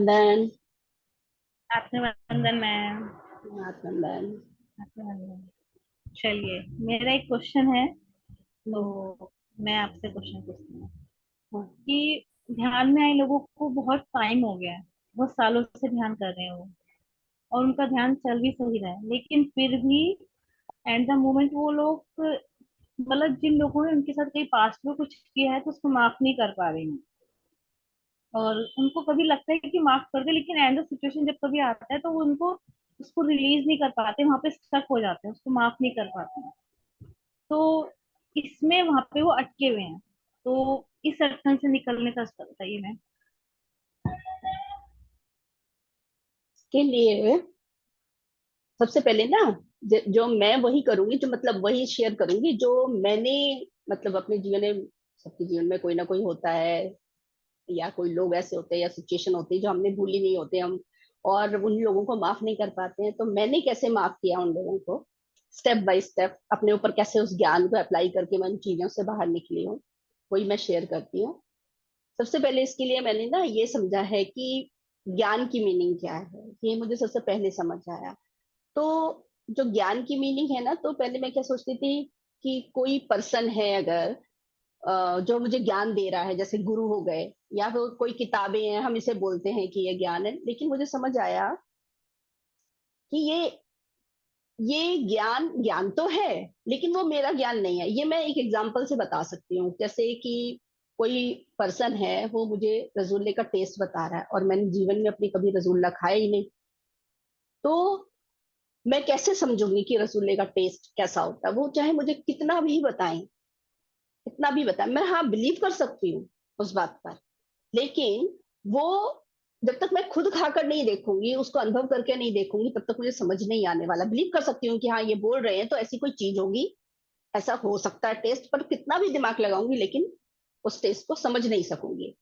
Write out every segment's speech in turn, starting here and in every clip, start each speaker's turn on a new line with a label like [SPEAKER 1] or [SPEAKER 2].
[SPEAKER 1] वंदन।
[SPEAKER 2] आत्मबंधन मैम।
[SPEAKER 1] वंदन।
[SPEAKER 2] आत्मबंधन। चलिए, मेरा एक क्वेश्चन है। तो
[SPEAKER 1] हम्म।
[SPEAKER 2] मैं आपसे क्वेश्चन पूछती हूँ
[SPEAKER 1] हाँ।
[SPEAKER 2] कि ध्यान में आए लोगों को बहुत टाइम हो गया है, बहुत सालों से ध्यान कर रहे हैं वो, और उनका ध्यान चल भी सही रहा है, लेकिन फिर भी एट द मोमेंट वो लोग, मतलब जिन लोगों ने उनके साथ कहीं पास्ट में कुछ किया है तो उसको माफ नहीं कर पा रहे हैं। और उनको कभी लगता है कि माफ कर दे, लेकिन एंड सिचुएशन जब कभी आता है तो वो उनको उसको रिलीज नहीं कर पाते, वहां पे स्टक हो जाते हैं, उसको माफ नहीं कर पाते हैं। तो इसमें वहां पे वो अटके हुए हैं। तो इस अटकन से निकलने का रास्ता बताइए मैम।
[SPEAKER 1] के लिए सबसे पहले ना, जो मैं वही करूंगी, जो मतलब वही शेयर करूंगी जो मैंने मतलब अपने जीवन में, सबके जीवन में कोई ना कोई होता है, या कोई लोग ऐसे होते हैं या सिचुएशन होती है जो हमने भूली नहीं होते हम, और उन लोगों को माफ नहीं कर पाते हैं। तो मैंने कैसे माफ किया उन लोगों को, स्टेप बाय स्टेप अपने ऊपर कैसे उस ज्ञान को अप्लाई करके मैं उन चीजों से बाहर निकली हूँ, वही मैं शेयर करती हूँ। सबसे पहले इसके लिए मैंने ना ये समझा है कि ज्ञान की मीनिंग क्या है, ये मुझे सबसे पहले समझ आया। तो जो ज्ञान की मीनिंग है ना, तो पहले मैं क्या सोचती थी कि कोई पर्सन है अगर, जो मुझे ज्ञान दे रहा है, जैसे गुरु हो गए, या फिर कोई किताबें हैं, हम इसे बोलते हैं कि ये ज्ञान है। लेकिन मुझे समझ आया कि ये ज्ञान ज्ञान तो है, लेकिन वो मेरा ज्ञान नहीं है। ये मैं एक एग्जांपल से बता सकती हूँ। जैसे कि कोई पर्सन है, वो मुझे रसगुल्ले का टेस्ट बता रहा है, और मैंने जीवन में अपनी कभी रसगुल्ला खाया ही नहीं। तो मैं कैसे समझूंगी कि रसगुल्ले का टेस्ट कैसा होता है? वो चाहे मुझे कितना भी बताएं, कितना भी बताएं, मैं हाँ बिलीव कर सकती हूँ उस बात पर। लेकिन वो, जब तक मैं खुद खाकर नहीं देखूंगी, उसको अनुभव करके नहीं देखूंगी, तब तक मुझे समझ नहीं आने वाला। बिलीव कर सकती हूँ कि हाँ ये बोल रहे हैं तो ऐसी कोई चीज होगी, ऐसा हो सकता है टेस्ट, पर कितना भी दिमाग लगाऊंगी लेकिन उस टेस्ट को समझ नहीं सकूंगी।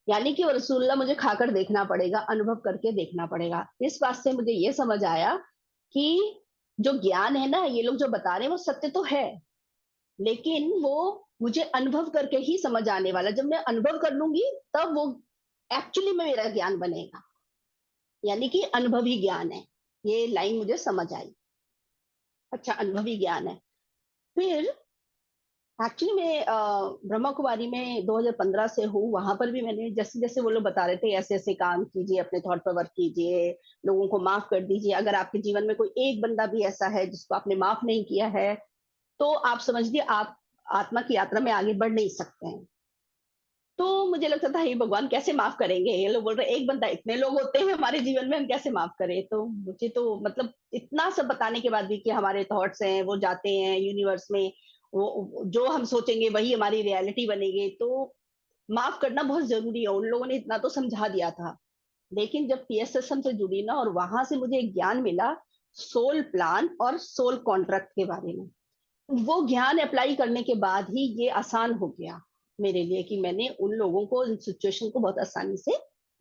[SPEAKER 1] यानी कि वो रसगुल्ला मुझे खाकर देखना पड़ेगा, अनुभव करके देखना पड़ेगा। इस बात से मुझे ये समझ आया कि जो ज्ञान है ना, ये लोग जो बता रहे हैं वो सत्य तो है, लेकिन वो मुझे अनुभव करके ही समझ आने वाला। जब मैं अनुभव कर लूंगी, तब वो एक्चुअली में मेरा ज्ञान बनेगा। यानी कि अनुभवी ज्ञान है, ये लाइन मुझे समझ आई। अच्छा, अनुभवी ज्ञान है। फिर एक्चुअली मैं ब्रह्मा कुमारी में 2015 से हूँ। वहां पर भी मैंने, जैसे जैसे वो लोग बता रहे थे, ऐसे ऐसे काम कीजिए, अपने थॉट पर वर्क कीजिए, लोगों को माफ कर दीजिए। अगर आपके जीवन में कोई एक बंदा भी ऐसा है जिसको आपने माफ नहीं किया है, तो आप समझिए आप आत्मा की यात्रा में आगे बढ़ नहीं सकते हैं। तो मुझे लगता था, हे भगवान कैसे माफ करेंगे? ये लोग बोल रहे एक बंदा, इतने लोग होते हैं हमारे जीवन में, हम कैसे माफ करें? तो मुझे तो मतलब इतना सब बताने के बाद भी कि हमारे थॉट्स हैं वो जाते हैं यूनिवर्स में, वो जो हम सोचेंगे वही हमारी रियलिटी बनेगी। तो माफ करना बहुत जरूरी है, उन लोगों ने इतना तो समझा दिया था। लेकिन जब पीएसएसएम से जुड़ी ना, और वहां से मुझे एक ज्ञान मिला सोल प्लान और सोल कॉन्ट्रैक्ट के बारे में, वो ज्ञान अप्लाई करने के बाद ही ये आसान हो गया मेरे लिए कि मैंने उन लोगों को, उन सिचुएशन को बहुत आसानी से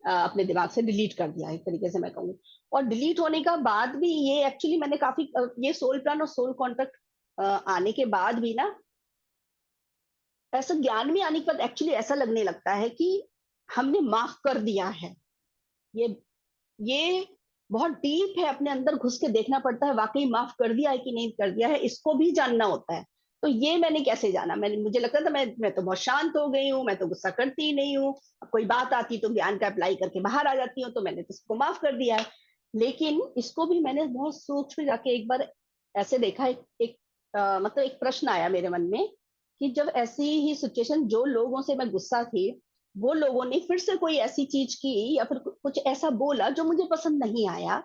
[SPEAKER 1] अपने दिमाग से डिलीट कर दिया, एक तरीके से मैं कहूँ। और डिलीट होने का बाद भी ये एक्चुअली मैंने काफी, ये सोल प्लान और सोल कॉन्ट्रैक्ट आने के बाद भी ना, ऐसा ज्ञान में आने के बाद एक्चुअली ऐसा लगने लगता है कि हमने माफ कर दिया है। ये ये बहुत डीप है, अपने अंदर घुस के देखना पड़ता है, वाकई माफ कर दिया है कि नहीं कर दिया है, इसको भी जानना होता है। तो ये मैंने कैसे जाना? मैंने, मुझे लगता था मैं तो बहुत शांत हो गई हूँ, मैं तो गुस्सा करती ही नहीं हूँ, अब कोई बात आती तो ज्ञान का अप्लाई करके बाहर आ जाती हूँ, तो मैंने तो सबको माफ कर दिया है। लेकिन इसको भी मैंने बहुत सूक्ष्म जाके एक बार ऐसे देखा, मतलब एक प्रश्न आया मेरे मन में कि जब ऐसी ही सिचुएशन, जो लोगों से मैं गुस्सा थी, वो लोगों ने फिर से कोई ऐसी चीज की या फिर कुछ ऐसा बोला जो मुझे पसंद नहीं आया,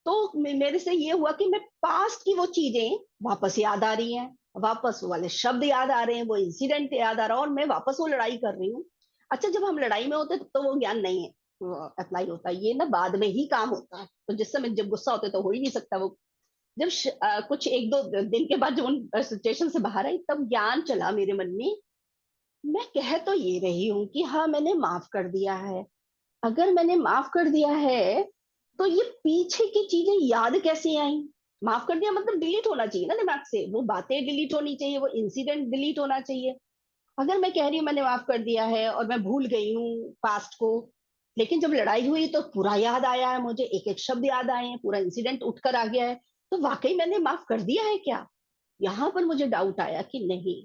[SPEAKER 1] तो मेरे से ये हुआ कि मैं पास्ट की वो चीजें वापस याद आ रही हैं, वापस वो वाले शब्द याद आ रहे हैं, वो इंसिडेंट याद आ रहा है, और मैं वापस वो लड़ाई कर रही हूँ। अच्छा, जब हम लड़ाई में होते तो वो ज्ञान नहीं है अप्लाई होता, ये ना बाद में ही काम होता है। तो जिस समय जब गुस्सा होते तो हो ही नहीं सकता वो। जब कुछ एक दो दिन के बाद जब उन सिचुएशन से बाहर आई, तब ज्ञान चला मेरे मन में। मैं कह तो ये रही हूँ कि हाँ मैंने माफ कर दिया है। अगर मैंने माफ कर दिया है, तो ये पीछे की चीजें याद कैसे आई? माफ कर दिया मतलब डिलीट होना चाहिए ना दिमाग से, वो बातें डिलीट होनी चाहिए, वो इंसिडेंट डिलीट होना चाहिए। अगर मैं कह रही हूँ मैंने माफ कर दिया है और मैं भूल गई हूँ पास्ट को, लेकिन जब लड़ाई हुई तो पूरा याद आया है मुझे, एक एक शब्द याद आए हैं, पूरा इंसिडेंट उठकर आ गया है। तो वाकई मैंने माफ कर दिया है क्या? यहाँ पर मुझे डाउट आया कि नहीं,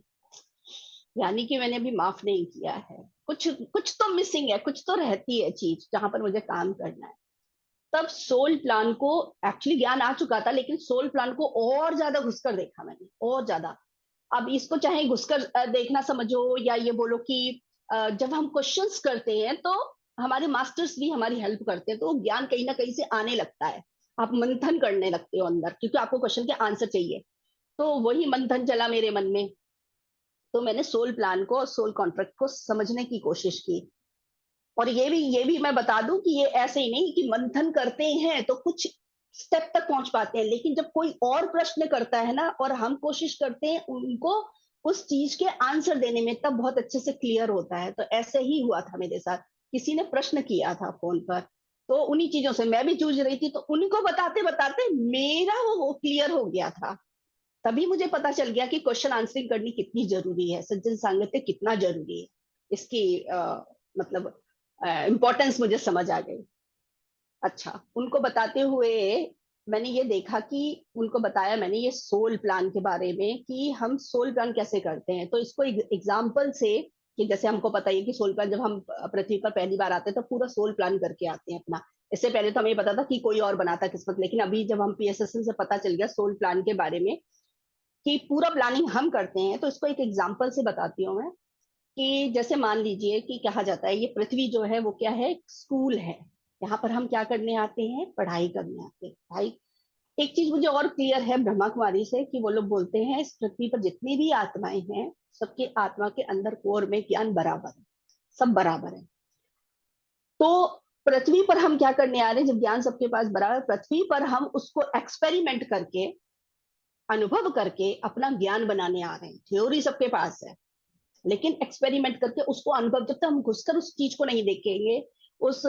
[SPEAKER 1] यानी कि मैंने अभी माफ नहीं किया है, कुछ कुछ तो मिसिंग है, कुछ तो रहती है चीज जहां पर मुझे काम करना है। तब सोल प्लान को, एक्चुअली ज्ञान आ चुका था, लेकिन सोल प्लान को और ज्यादा घुसकर देखा मैंने, और ज्यादा। अब इसको चाहे घुसकर देखना समझो, या ये बोलो कि जब हम क्वेश्चंस करते हैं तो हमारे मास्टर्स भी हमारी हेल्प करते हैं, तो ज्ञान कहीं ना कहीं से आने लगता है। आप मंथन करने लगते हो अंदर, क्योंकि आपको क्वेश्चन के आंसर चाहिए। तो वही मंथन चला मेरे मन में। तो मैंने सोल प्लान को और सोल कॉन्ट्रैक्ट को समझने की कोशिश की। और ये भी मैं बता दूं कि ये ऐसे ही नहीं कि मंथन करते हैं तो कुछ स्टेप तक पहुंच पाते हैं, लेकिन जब कोई और प्रश्न करता है ना, और हम कोशिश करते हैं उनको उस चीज के आंसर देने में, तब बहुत अच्छे से क्लियर होता है। तो ऐसे ही हुआ था मेरे साथ। किसी ने प्रश्न किया था फोन पर, तो उन्हीं चीजों से मैं भी जूझ रही थी, तो उनको बताते बताते मेरा वो क्लियर हो गया था। तभी मुझे पता चल गया कि क्वेश्चन आंसरिंग करनी कितनी जरूरी है, सज्जन सांगत्य कितना जरूरी है। इसकी मतलब इम्पोर्टेंस मुझे समझ आ गई। अच्छा, उनको बताते हुए मैंने ये देखा कि, उनको बताया मैंने ये सोल प्लान के बारे में कि हम सोल प्लान कैसे करते हैं। तो इसको एग्जाम्पल से, कि जैसे हमको पता है कि सोल प्लान, जब हम पृथ्वी पर पहली बार आते हैं तो पूरा सोल प्लान करके आते हैं अपना। इससे पहले तो हमें पता था कि कोई और बनाता किस्मत, लेकिन अभी जब हम पीएसएसएल से पता चल गया सोल प्लान के बारे में कि पूरा प्लानिंग हम करते हैं, तो इसको एक एग्जाम्पल से बताती हूँ मैं। कि जैसे मान लीजिए कि कहा जाता है ये पृथ्वी जो है वो क्या है, एक स्कूल है। यहाँ पर हम क्या करने आते हैं, पढ़ाई करने आते हैं, पढ़ाई। एक चीज मुझे और क्लियर है ब्रह्मा कुमारी से, कि वो लोग बोलते हैं इस पृथ्वी पर जितनी भी आत्माएं हैं, सबके आत्मा के अंदर कोर में ज्ञान बराबर है, सब बराबर है। तो पृथ्वी पर हम क्या करने आ रहे हैं, जब ज्ञान सबके पास बराबर, पृथ्वी पर हम उसको एक्सपेरिमेंट करके, अनुभव करके अपना ज्ञान बनाने आ रहे हैं। थ्योरी सबके पास है, लेकिन एक्सपेरिमेंट करके उसको अनुभव, जब तक हम घुसकर उस चीज को नहीं देखेंगे, उस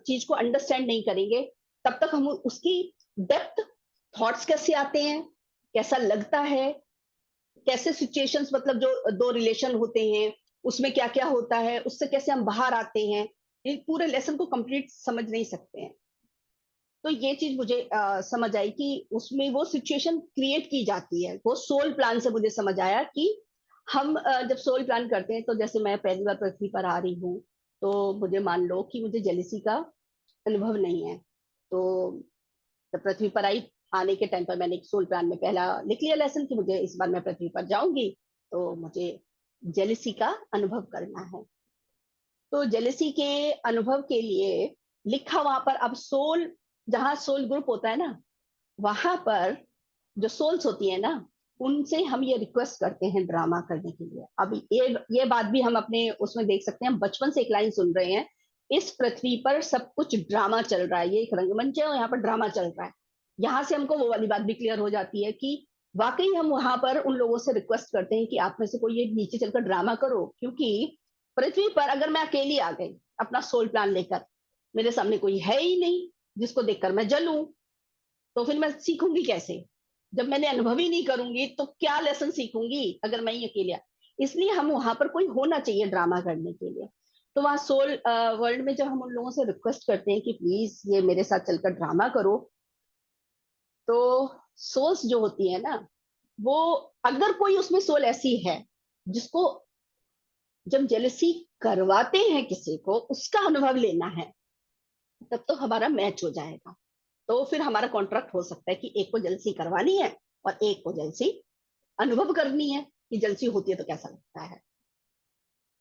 [SPEAKER 1] चीज को अंडरस्टैंड नहीं करेंगे, तब तक हम उसकी डेप्थ, थॉट्स कैसे आते हैं, कैसा लगता है, कैसे सिचुएशंस, मतलब जो दो रिलेशन होते हैं उसमें क्या क्या होता है, उससे कैसे हम बाहर आते हैं, ये पूरे लेसन को कंप्लीट समझ नहीं सकते हैं। तो ये चीज मुझे समझ आई कि उसमें वो सिचुएशन क्रिएट की जाती है। वो सोल प्लान से मुझे समझ आया कि हम जब सोल प्लान करते हैं, तो जैसे मैं पहली बार पृथ्वी पर आ रही हूँ, तो मुझे मान लो कि मुझे जेलिसी का अनुभव नहीं है। तो जब पृथ्वी पर आई, आने के टाइम पर मैंने एक सोल प्लान में पहला लिख लिया लेसन कि मुझे इस बार मैं पृथ्वी पर जाऊंगी, तो मुझे जेलिसी का अनुभव करना है। तो जेलिसी के अनुभव के लिए लिखा वहां पर, अब सोल, जहां सोल ग्रुप होता है ना, वहां पर जो सोल्स होती है ना, उनसे हम ये रिक्वेस्ट करते हैं ड्रामा करने के लिए। अब ये बात भी हम अपने उसमें देख सकते हैं, हम बचपन से एक लाइन सुन रहे हैं, इस पृथ्वी पर सब कुछ ड्रामा चल रहा है, ये एक रंगमंच है और यहाँ पर ड्रामा चल रहा है। यहाँ से हमको वो वाली बात भी क्लियर हो जाती है कि वाकई हम वहां पर उन लोगों से रिक्वेस्ट करते हैं कि आप में से कोई ये नीचे चलकर ड्रामा करो, क्योंकि पृथ्वी पर अगर मैं अकेली आ गई अपना सोल प्लान लेकर, मेरे सामने कोई है ही नहीं जिसको देखकर मैं जलूं, तो फिर मैं सीखूंगी कैसे? जब मैंने अनुभव ही नहीं करूंगी तो क्या लेसन सीखूंगी अगर मैं ही अकेले इसलिए हम वहां पर कोई होना चाहिए ड्रामा करने के लिए। तो वहां सोल वर्ल्ड में जब हम उन लोगों से रिक्वेस्ट करते हैं कि प्लीज ये मेरे साथ चलकर ड्रामा करो, तो सोल्स जो होती है ना, वो, अगर कोई उसमें सोल ऐसी है जिसको जब जेलसी करवाते हैं किसी को उसका अनुभव लेना है, तब तो हमारा मैच हो जाएगा। तो फिर हमारा कॉन्ट्रैक्ट हो सकता है कि एक को जेलसी करवानी है और एक को जेलसी अनुभव करनी है, कि जेलसी होती है तो कैसा लगता है।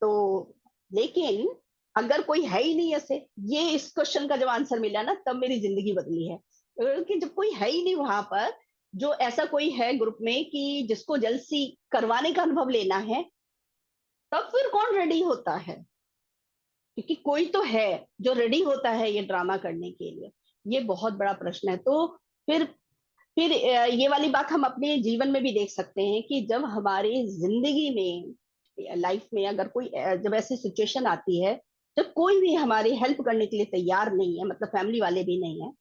[SPEAKER 1] तो लेकिन अगर कोई है ही नहीं ऐसे, ये इस क्वेश्चन का जब आंसर मिला ना, तब मेरी जिंदगी बदली है। क्योंकि जब कोई है ही नहीं वहां पर, जो ऐसा कोई है ग्रुप में कि जिसको जेलसी करवाने का अनुभव लेना है, तब फिर कौन रेडी होता है? क्योंकि कोई तो है जो रेडी होता है ये ड्रामा करने के लिए। ये बहुत बड़ा प्रश्न है। तो फिर फिर ये वाली बात हम अपने जीवन में भी देख सकते हैं कि जब हमारी जिंदगी में, लाइफ में अगर कोई जब ऐसी सिचुएशन आती है, जब कोई भी हमारी हेल्प करने के लिए तैयार नहीं है, मतलब फैमिली वाले भी नहीं है,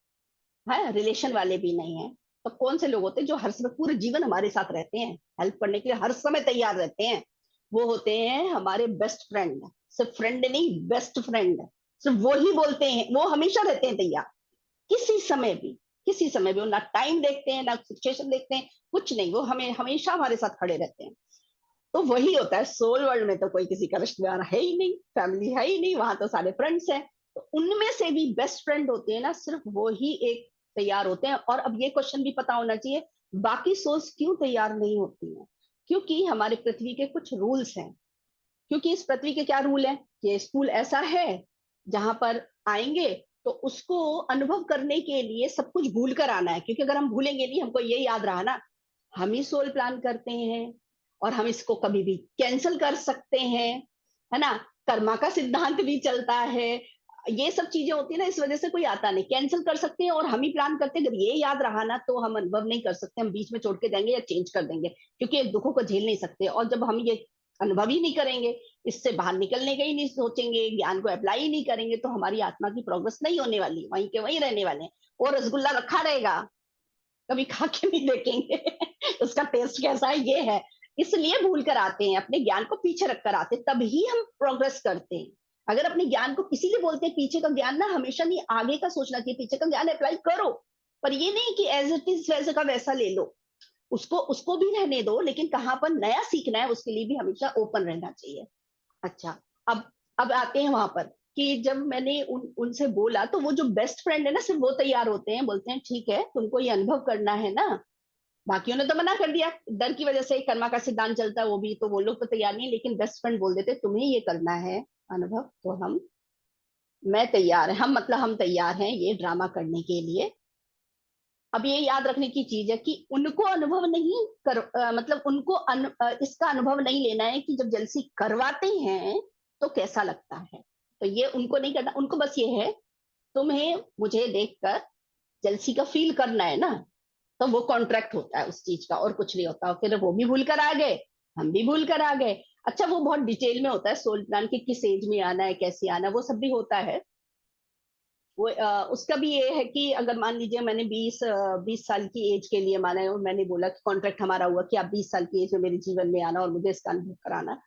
[SPEAKER 1] है रिलेशन वाले भी नहीं है, तो कौन से लोग होते हैं जो हर समय पूरे जीवन हमारे साथ रहते हैं, हेल्प करने के लिए हर समय तैयार रहते हैं? वो होते हैं हमारे बेस्ट फ्रेंड। सिर्फ फ्रेंड नहीं, बेस्ट फ्रेंड। सिर्फ वो ही बोलते हैं, वो हमेशा रहते हैं तैयार, किसी समय भी, किसी समय भी। वो ना टाइम देखते हैं, ना सिचुएशन देखते हैं, कुछ नहीं, वो हमें हमेशा हमारे साथ खड़े रहते हैं। तो वही होता है सोल वर्ल्ड में, तो कोई किसी का रिश्तेदार है ही नहीं, फैमिली है ही नहीं, वहां तो सारे फ्रेंड्स हैं। तो उनमें से भी बेस्ट फ्रेंड होते हैं ना, सिर्फ वो ही एक तैयार होते हैं। और अब ये क्वेश्चन भी पता होना चाहिए, बाकी सोल्स क्यों तैयार नहीं होती हैं? क्योंकि हमारे पृथ्वी के कुछ रूल्स हैं। क्योंकि इस पृथ्वी के क्या रूल है कि स्कूल ऐसा है जहां पर आएंगे तो उसको अनुभव करने के लिए सब कुछ भूल कर आना है। क्योंकि अगर हम भूलेंगे नहीं, हमको ये याद रहा ना, हम ही सोल प्लान करते हैं और हम इसको कभी भी कैंसिल कर सकते हैं, है ना। कर्मा का सिद्धांत भी चलता है, ये सब चीजें होती है ना, इस वजह से कोई आता नहीं, कैंसिल कर सकते हैं और हम ही प्लान करते हैं। अगर ये याद रहा ना तो हम अनुभव नहीं कर सकते, हम बीच में छोड़ के जाएंगे या चेंज कर देंगे, क्योंकि दुखों को झेल नहीं सकते। और जब हम ये अनुभव ही नहीं करेंगे, इससे बाहर निकलने का ही नहीं सोचेंगे, ज्ञान को अप्लाई ही नहीं करेंगे, तो हमारी आत्मा की प्रोग्रेस नहीं होने वाली, वहीं के वहीं रहने वाले हैं। और रसगुल्ला रखा रहेगा, कभी खा के नहीं देखेंगे उसका टेस्ट कैसा है, ये है। इसलिए भूल कर आते हैं, अपने ज्ञान को पीछे रख कर आते हैं, तभी हम प्रोग्रेस करते हैं। अगर अपने ज्ञान को, इसीलिए बोलते हैं पीछे का ज्ञान ना हमेशा नहीं, आगे का सोचना चाहिए। पीछे का ज्ञान अप्लाई करो, पर ये नहीं कि एज इट इज वैसे का वैसा ले लो, उसको उसको भी रहने दो, लेकिन कहाँ पर नया सीखना है उसके लिए भी हमेशा ओपन रहना चाहिए। अच्छा, अब अब आते हैं वहां पर कि जब मैंने उनसे बोला तो वो जो बेस्ट फ्रेंड है ना, सिर्फ वो तैयार होते हैं, बोलते हैं ठीक है तुमको ये अनुभव करना है ना। बाकियों ने तो मना कर दिया, डर की वजह से, कर्मा का सिद्धांत चलता है वो भी, तो वो लोग तो तैयार नहीं है। लेकिन बेस्ट फ्रेंड बोल देते तुम्हें ये करना है अनुभव, तो हम, मैं तैयार है, हम मतलब हम तैयार हैं ये ड्रामा करने के लिए। अब ये याद रखने की चीज है कि उनको अनुभव नहीं मतलब उनको इसका अनुभव नहीं लेना है कि जब जलसी करवाते हैं तो कैसा लगता है। तो ये उनको नहीं करना, उनको बस ये है तुम्हें मुझे देखकर जलसी का फील करना है ना, तो वो कॉन्ट्रैक्ट होता है उस चीज का, और कुछ नहीं होता। फिर वो भी भूल कर आ गए, हम भी भूल कर आ गए। अच्छा, वो बहुत डिटेल में होता है सोल प्लान की, किस एज में आना है, कैसे आना है, वो सब भी होता है। वो उसका भी ये है कि अगर मान लीजिए मैंने 20 साल की एज के लिए माना है, और मैंने बोला कि कॉन्ट्रैक्ट हमारा हुआ कि आप 20 साल की एज में मेरे जीवन में आना और मुझे इसका अनुभव कराना।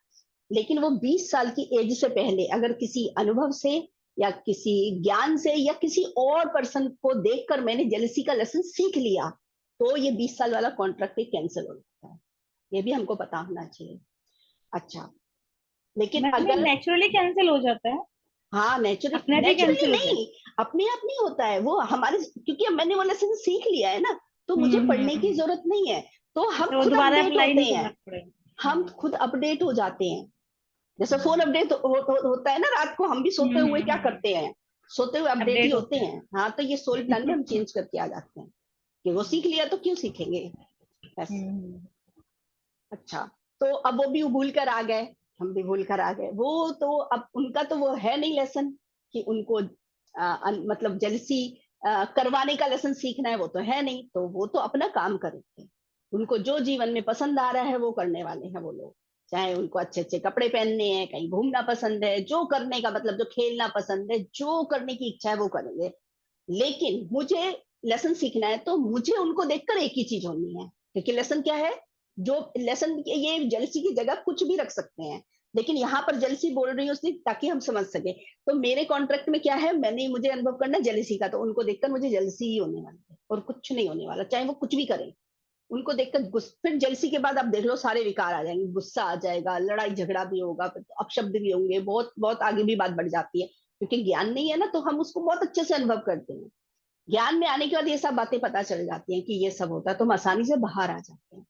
[SPEAKER 1] लेकिन वो 20 साल की एज से पहले अगर किसी अनुभव से या किसी ज्ञान से या किसी और पर्सन को देखकर मैंने जेलसी का लेसन सीख लिया, तो ये 20 साल वाला कॉन्ट्रैक्ट कैंसिल हो जाता है। ये भी हमको पता होना चाहिए। अच्छा, लेकिन
[SPEAKER 2] मैंने
[SPEAKER 1] अगर,
[SPEAKER 2] नेचुरली कैंसिल हो जाता है,
[SPEAKER 1] हाँ नेचुरली,
[SPEAKER 2] अपने आप ही
[SPEAKER 1] नेचुरली
[SPEAKER 2] कैंसिल हो जाए।
[SPEAKER 1] नहीं, अपने आप नहीं होता है वो हमारे, क्योंकि अब मैंने वो लेसन सीख लिया है ना, तो मुझे पढ़ने की
[SPEAKER 2] हम्म।
[SPEAKER 1] जरूरत नहीं है। तो हम
[SPEAKER 2] अच्छा, वो
[SPEAKER 1] खुद
[SPEAKER 2] दोबारा
[SPEAKER 1] अपडेट
[SPEAKER 2] अप्लाई
[SPEAKER 1] होते
[SPEAKER 2] नहीं
[SPEAKER 1] हैं,
[SPEAKER 2] करना पड़ेगा।
[SPEAKER 1] हम खुद अपडेट हो जाते हैं। जैसे फोन
[SPEAKER 2] हम्म
[SPEAKER 1] अपडेट होता है ना रात को, हम भी सोते हुए क्या करते हैं, सोते हुए अपडेट ही
[SPEAKER 2] अपडेट
[SPEAKER 1] होते
[SPEAKER 2] होते हैं।
[SPEAKER 1] हैं। हाँ, तो ये सोल प्लान में हम चेंज करके आ जाते हैं कि वो सीख लिया तो क्यों सीखेंगे ऐसे।
[SPEAKER 2] हम्म।
[SPEAKER 1] अच्छा, तो अब वो भी भूल कर आ गए, हम भी भूल कर आ गए। वो तो अब उनका तो वो है नहीं लेसन कि उनको मतलब जेलसी करवाने का लेसन सीखना है, वो तो है नहीं, तो वो तो अपना काम करेंगे। उनको जो जीवन में पसंद आ रहा है वो करने वाले हैं वो लोग। चाहे उनको अच्छे अच्छे कपड़े पहनने हैं, कहीं घूमना पसंद है, जो करने का मतलब, जो खेलना पसंद है, जो करने की इच्छा है वो करेंगे। लेकिन मुझे लेसन सीखना है तो मुझे उनको देखकर एक ही चीज होनी है। क्योंकि लेसन क्या है, जो लेसन, ये जेलसी की जगह कुछ भी रख सकते हैं, लेकिन यहाँ पर जेलसी बोल रही हूँ उसने ताकि हम समझ सके। तो मेरे कॉन्ट्रैक्ट में क्या है, मैंने, मुझे अनुभव करना जेलसी का, तो उनको देखकर मुझे जेलसी ही होने वाली है और कुछ नहीं होने वाला, चाहे वो कुछ भी करें। उनको देखकर फिर जेलसी के बाद आप देख लो सारे विकार आ जाएंगे, गुस्सा आ जाएगा, लड़ाई झगड़ा भी होगा, फिर तो अपशब्द भी होंगे, बहुत बहुत आगे भी बात बढ़ जाती है। क्योंकि ज्ञान नहीं है ना, तो हम उसको बहुत अच्छे से अनुभव करते हैं। ज्ञान में आने के बाद ये सब बातें पता चल जाती हैं कि ये सब होता है, तो हम आसानी से बाहर आ जाते हैं।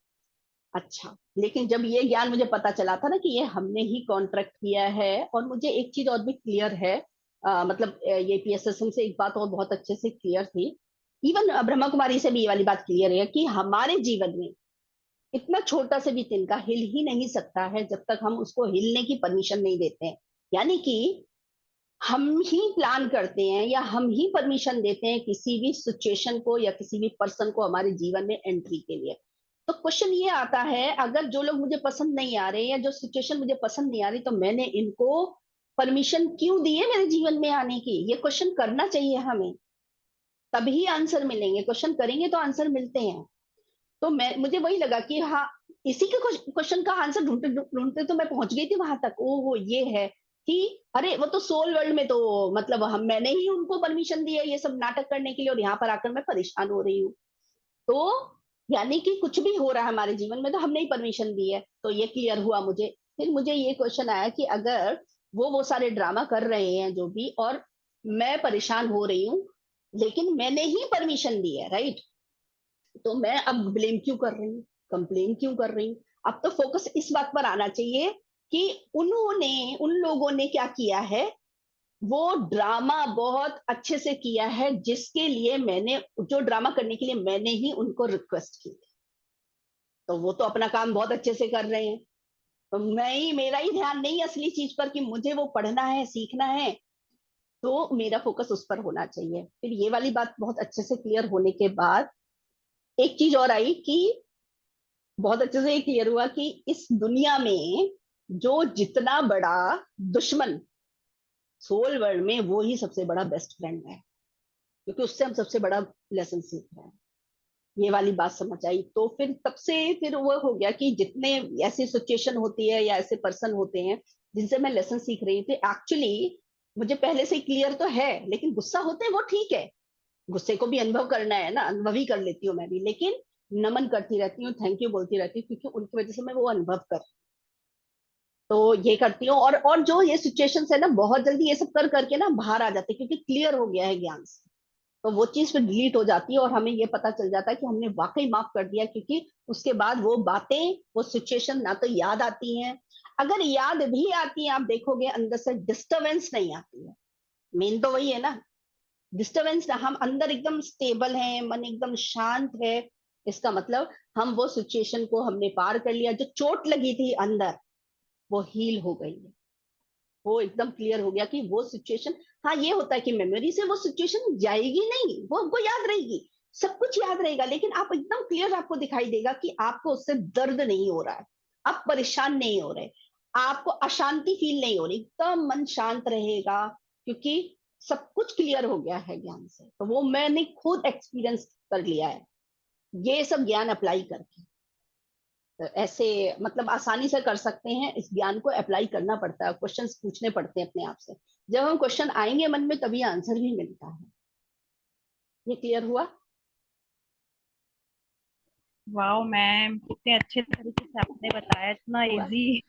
[SPEAKER 1] अच्छा, लेकिन जब ये ज्ञान मुझे पता चला था ना कि ये हमने ही कॉन्ट्रैक्ट किया है, और मुझे एक चीज और भी क्लियर है, मतलब ये पीएसएसएम से एक बात और बहुत अच्छे से क्लियर थी, इवन ब्रह्मा कुमारी से भी ये वाली बात क्लियर है कि हमारे जीवन में इतना छोटा से भी तिनका हिल ही नहीं सकता है जब तक हम उसको हिलने की परमिशन नहीं देते हैं। यानी कि हम ही प्लान करते हैं या हम ही परमिशन देते हैं किसी भी सिचुएशन को या किसी भी पर्सन को हमारे जीवन में एंट्री के लिए। तो क्वेश्चन ये आता है, अगर जो लोग मुझे पसंद नहीं आ रहे या जो सिचुएशन मुझे पसंद नहीं आ रही, तो मैंने इनको परमिशन क्यों दी है मेरे जीवन में आने की? ये क्वेश्चन करना चाहिए हमें, तभी आंसर मिलेंगे। क्वेश्चन करेंगे तो आंसर मिलते हैं। तो मैं, मुझे वही लगा कि हाँ, इसी के क्वेश्चन का आंसर ढूंढते ढूंढते तो मैं पहुंच गई थी वहां तक। ओ ये है। कि अरे वो तो सोल वर्ल्ड में तो मतलब हम मैंने ही उनको परमिशन दी है ये सब नाटक करने के लिए, और यहाँ पर आकर मैं परेशान हो रही हूँ। तो यानी कि कुछ भी हो रहा है हमारे जीवन में तो हमने ही परमिशन दी है। तो ये क्लियर हुआ मुझे। फिर मुझे ये क्वेश्चन आया कि अगर वो सारे ड्रामा कर रहे हैं जो भी, और मैं परेशान हो रही हूँ, लेकिन मैंने ही परमिशन दी है, राइट? तो मैं अब ब्लेम क्यों कर रही हूँ, कंप्लेन क्यों कर रही हूँ? अब तो फोकस इस बात पर आना चाहिए कि उन्होंने उन लोगों ने क्या किया है। वो ड्रामा बहुत अच्छे से किया है, जिसके लिए मैंने, जो ड्रामा करने के लिए मैंने ही उनको रिक्वेस्ट की। तो वो तो अपना काम बहुत अच्छे से कर रहे हैं। तो मैं ही, मेरा ही ध्यान नहीं असली चीज पर कि मुझे वो पढ़ना है, सीखना है। तो मेरा फोकस उस पर होना चाहिए। फिर ये वाली बात बहुत अच्छे से क्लियर होने के बाद एक चीज और आई कि बहुत अच्छे से ये क्लियर हुआ कि इस दुनिया में जो जितना बड़ा दुश्मन सोल वर्ल्ड में, वो ही सबसे बड़ा बेस्ट फ्रेंड है, क्योंकि उससे हम सबसे बड़ा लेसन सीख रहे हैं। ये वाली बात समझ आई। तो फिर तब से फिर वो हो गया कि जितने ऐसी सिचुएशन होती है या ऐसे पर्सन होते हैं जिनसे मैं लेसन सीख रही थी, एक्चुअली मुझे पहले से क्लियर तो है, लेकिन गुस्सा होते हैं वो ठीक है। गुस्से को भी अनुभव करना है ना, अनुभव ही कर लेती हूँ मैं भी, लेकिन नमन करती रहती हूँ, थैंक यू बोलती रहती हूँ, क्योंकि उनकी वजह से मैं वो अनुभव कर, तो ये करती हूँ। और जो ये सिचुएशन है ना, बहुत जल्दी ये सब कर करके ना बाहर आ जाते हैं, क्योंकि क्लियर हो गया है ज्ञान से। तो वो चीज फिर डिलीट हो जाती है और हमें ये पता चल जाता है कि हमने वाकई माफ कर दिया, क्योंकि उसके बाद वो बातें, वो सिचुएशन ना तो याद आती हैं, अगर याद भी आती है आप देखोगे अंदर से डिस्टरबेंस नहीं आती है। मेन तो वही है ना, डिस्टरबेंस ना, हम अंदर एकदम स्टेबल हैं, मन एकदम शांत है। इसका मतलब हम वो सिचुएशन को हमने पार कर लिया, जो चोट लगी थी अंदर वो हील हो गई है। वो एकदम क्लियर हो गया कि वो सिचुएशन, हाँ ये होता है कि मेमोरी से वो सिचुएशन जाएगी नहीं, वो हमको याद रहेगी, सब कुछ याद रहेगा, लेकिन आप एकदम क्लियर आपको दिखाई देगा कि आपको उससे दर्द नहीं हो रहा है, आप परेशान नहीं हो रहे, आपको अशांति फील नहीं हो रही, एकदम मन शांत रहेगा, क्योंकि सब कुछ क्लियर हो गया है ज्ञान से। तो वो मैंने खुद एक्सपीरियंस कर लिया है, ये सब ज्ञान अप्लाई करके। ऐसे मतलब आसानी से कर सकते हैं, इस ज्ञान को अप्लाई करना पड़ता है, क्वेश्चंस पूछने पड़ते हैं अपने आप से। जब हम क्वेश्चन आएंगे मन में तभी आंसर भी मिलता है। ये क्लियर हुआ?
[SPEAKER 2] वाओ मैम, कितने अच्छे तरीके से आपने बताया, इतना
[SPEAKER 1] हुआ?
[SPEAKER 2] इजी।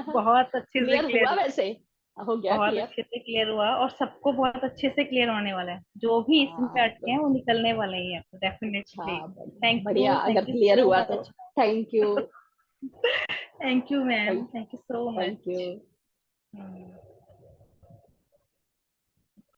[SPEAKER 2] बहुत अच्छे से
[SPEAKER 1] क्लियर हुआ
[SPEAKER 2] क्लियर,
[SPEAKER 1] वैसे? हो गया
[SPEAKER 2] बहुत
[SPEAKER 1] क्लियर?
[SPEAKER 2] अच्छे से क्लियर हुआ, और सबको बहुत अच्छे से क्लियर होने वाला है। जो भी इसमें
[SPEAKER 1] हाँ
[SPEAKER 2] अटके
[SPEAKER 1] तो
[SPEAKER 2] हैं वो निकलने वाले ही है
[SPEAKER 1] अच्छा,
[SPEAKER 2] डेफिनेटली।
[SPEAKER 1] बढ़िया बढ़िया, अगर
[SPEAKER 2] थैंक यू
[SPEAKER 1] क्लियर
[SPEAKER 2] सो
[SPEAKER 1] हुआ तो
[SPEAKER 2] much.
[SPEAKER 1] Thank you.
[SPEAKER 2] Thank you ma'am,
[SPEAKER 1] thank
[SPEAKER 2] thank you so
[SPEAKER 1] thank you.
[SPEAKER 2] Much.